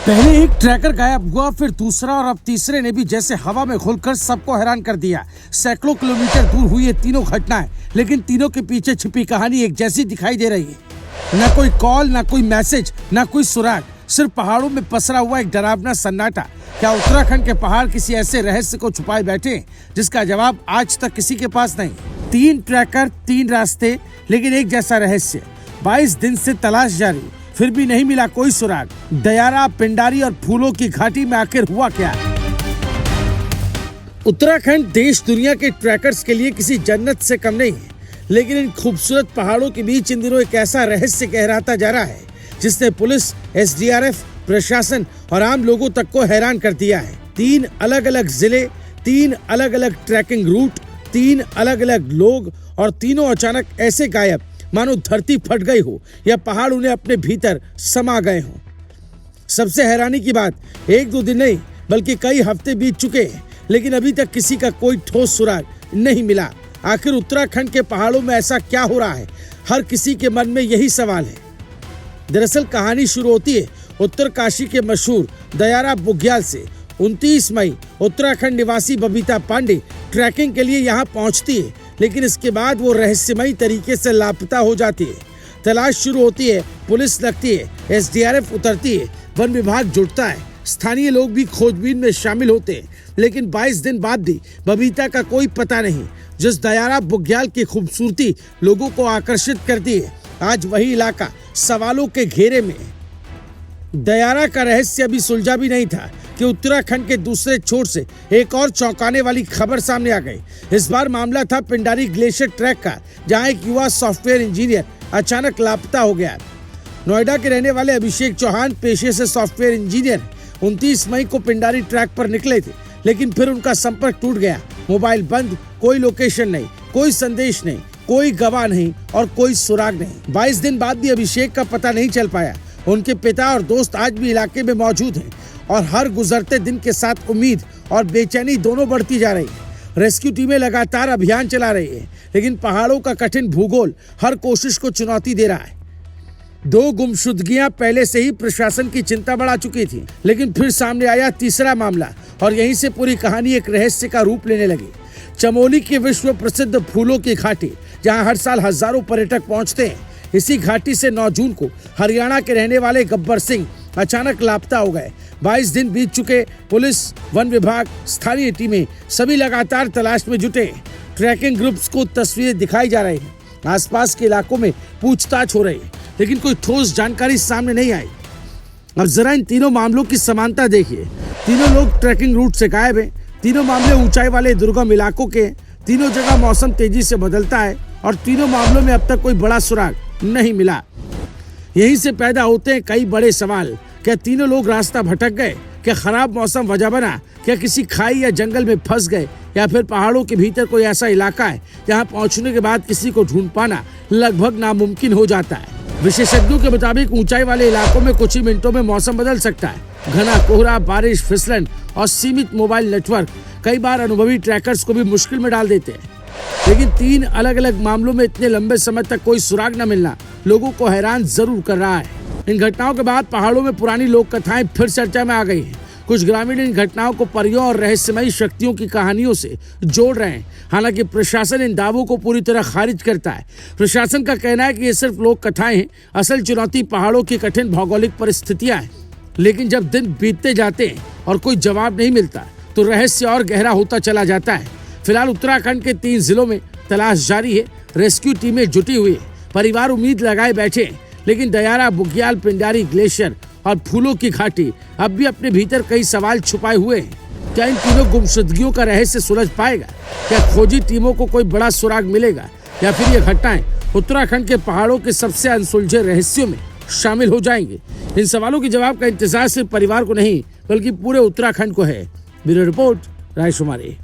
पहले एक ट्रैकर गायब हुआ, फिर दूसरा और अब तीसरे ने भी जैसे हवा में घुलकर सबको हैरान कर दिया। सैकड़ों किलोमीटर दूर हुई ये तीनों घटनाएं, लेकिन तीनों के पीछे छिपी कहानी एक जैसी दिखाई दे रही है। न कोई कॉल, न कोई मैसेज, न कोई सुराग, सिर्फ पहाड़ों में पसरा हुआ एक डरावना सन्नाटा। क्या उत्तराखंड के पहाड़ किसी ऐसे रहस्य को छुपाए बैठे जिसका जवाब आज तक किसी के पास नहीं? 3 ट्रैकर, 3 रास्ते, लेकिन एक जैसा रहस्य। 22 दिन से तलाश जारी, फिर भी नहीं मिला कोई सुराग। दयारा, पिंडारी और फूलों की घाटी में आखिर हुआ क्या? उत्तराखंड देश दुनिया के ट्रैकर्स के लिए किसी जन्नत से कम नहीं है, लेकिन इन खूबसूरत पहाड़ों के बीच इन दिनों एक ऐसा रहस्य गहराता जा रहा है जिसने पुलिस, SDRF, प्रशासन और आम लोगों तक को हैरान कर दिया है। 3 अलग अलग जिले, 3 अलग अलग ट्रैकिंग रूट, 3 अलग अलग लोग और तीनों अचानक ऐसे गायब मानो धरती फट गई हो या पहाड़ उन्हें अपने भीतर समा गए हों। सबसे हैरानी की बात, 1-2 दिन नहीं बल्कि कई हफ्ते बीत चुके हैं, लेकिन अभी तक किसी का कोई ठोस सुराग नहीं मिला। आखिर उत्तराखंड के पहाड़ों में ऐसा क्या हो रहा है? हर किसी के मन में यही सवाल है। दरअसल कहानी शुरू होती है उत्तरकाशी के मशहूर दयारा बुग्याल से। 29 मई उत्तराखंड निवासी बबीता पांडे ट्रैकिंग के लिए यहाँ पहुँचती है, लेकिन इसके बाद वो रहस्यमयी तरीके से लापता हो जाती है। तलाश शुरू होती है, पुलिस लगती है, SDRF उतरती है, वन विभाग जुटता है, स्थानीय लोग भी खोजबीन में शामिल होते हैं, लेकिन 22 दिन बाद भी बबीता का कोई पता नहीं। जिस दयारा बुग्याल की खूबसूरती लोगों को आकर्षित करती है, आज वही इलाका सवालों के घेरे में है। दयारा का रहस्य अभी सुलझा भी नहीं था कि उत्तराखंड के दूसरे छोर से एक और चौंकाने वाली खबर सामने आ गई। इस बार मामला था पिंडारी ग्लेशियर ट्रैक का, जहां एक युवा सॉफ्टवेयर इंजीनियर अचानक लापता हो गया। नोएडा के रहने वाले अभिषेक चौहान पेशे से सॉफ्टवेयर इंजीनियर 29 मई को पिंडारी ट्रैक पर निकले थे, लेकिन फिर उनका संपर्क टूट गया। मोबाइल बंद, कोई लोकेशन नहीं, कोई संदेश नहीं, कोई गवाह नहीं और कोई सुराग नहीं। 22 दिन बाद भी अभिषेक का पता नहीं चल पाया। उनके पिता और दोस्त आज भी इलाके में मौजूद हैं और हर गुजरते दिन के साथ उम्मीद और बेचैनी दोनों बढ़ती जा रही है। रेस्क्यू टीमें लगातार अभियान चला रही है, लेकिन पहाड़ों का कठिन भूगोल हर कोशिश को चुनौती दे रहा है। 2 गुमशुदगियां पहले से ही प्रशासन की चिंता बढ़ा चुकी थी, लेकिन फिर सामने आया तीसरा मामला और यहीं से पूरी कहानी एक रहस्य का रूप लेने लगी। चमोली की विश्व प्रसिद्ध फूलों की घाटी, जहां हर साल हजारों पर्यटक पहुंचते हैं। इसी घाटी से 9 जून को हरियाणा के रहने वाले गब्बर सिंह अचानक लापता हो गए। 22 दिन बीत चुके, पुलिस, वन विभाग, स्थानीय टीमें सभी लगातार तलाश में जुटे। ट्रैकिंग ग्रुप्स को तस्वीरें दिखाई जा रही हैं, आसपास के इलाकों में पूछताछ हो रही है, लेकिन कोई ठोस जानकारी सामने नहीं आई। अब जरा इन तीनों मामलों की समानता देखिए। तीनों लोग ट्रैकिंग रूट से गायब हैं, तीनों मामले ऊंचाई वाले दुर्गम इलाकों के, तीनों जगह मौसम तेजी से बदलता है और तीनों मामलों में अब तक कोई बड़ा सुराग नहीं मिला। यहीं से पैदा होते हैं कई बड़े सवाल। क्या तीनों लोग रास्ता भटक गए? क्या खराब मौसम वजह बना? क्या किसी खाई या जंगल में फंस गए? या फिर पहाड़ों के भीतर कोई ऐसा इलाका है जहां पहुंचने के बाद किसी को ढूंढ पाना लगभग नामुमकिन हो जाता है? विशेषज्ञों के मुताबिक ऊंचाई वाले इलाकों में कुछ ही मिनटों में मौसम बदल सकता है। घना कोहरा, बारिश, फिसलन और सीमित मोबाइल नेटवर्क कई बार अनुभवी ट्रैकर्स को भी मुश्किल में डाल देते हैं। लेकिन 3 अलग अलग मामलों में इतने लंबे समय तक कोई सुराग न मिलना लोगों को हैरान जरूर कर रहा है। इन घटनाओं के बाद पहाड़ों में पुरानी लोक कथाएं फिर चर्चा में आ गई हैं। कुछ ग्रामीण इन घटनाओं को परियों और रहस्यमयी शक्तियों की कहानियों से जोड़ रहे हैं। हालांकि प्रशासन इन दावों को पूरी तरह खारिज करता है। प्रशासन का कहना है कि ये सिर्फ लोक कथाएं हैं, असल चुनौती पहाड़ों की कठिन भौगोलिक परिस्थितियां हैं। लेकिन जब दिन बीतते जाते हैं और कोई जवाब नहीं मिलता, तो रहस्य और गहरा होता चला जाता है। फिलहाल उत्तराखंड के 3 जिलों में तलाश जारी है, रेस्क्यू टीमें जुटी हुई है, परिवार उम्मीद लगाए बैठे हैं, लेकिन दयारा, बुग्याल, पिंडारी ग्लेशियर और फूलों की घाटी अब भी अपने भीतर कई सवाल छुपाए हुए हैं। क्या इन तीनों गुमशुदगियों का रहस्य सुलझ पाएगा? क्या खोजी टीमों को कोई बड़ा सुराग मिलेगा? या फिर ये घटनाएं उत्तराखंड के पहाड़ों के सबसे अनसुलझे रहस्यों में शामिल हो जाएंगे? इन सवालों के जवाब का इंतजार सिर्फ परिवार को नहीं बल्कि पूरे उत्तराखंड को है। Bureau report, रायशुमारी।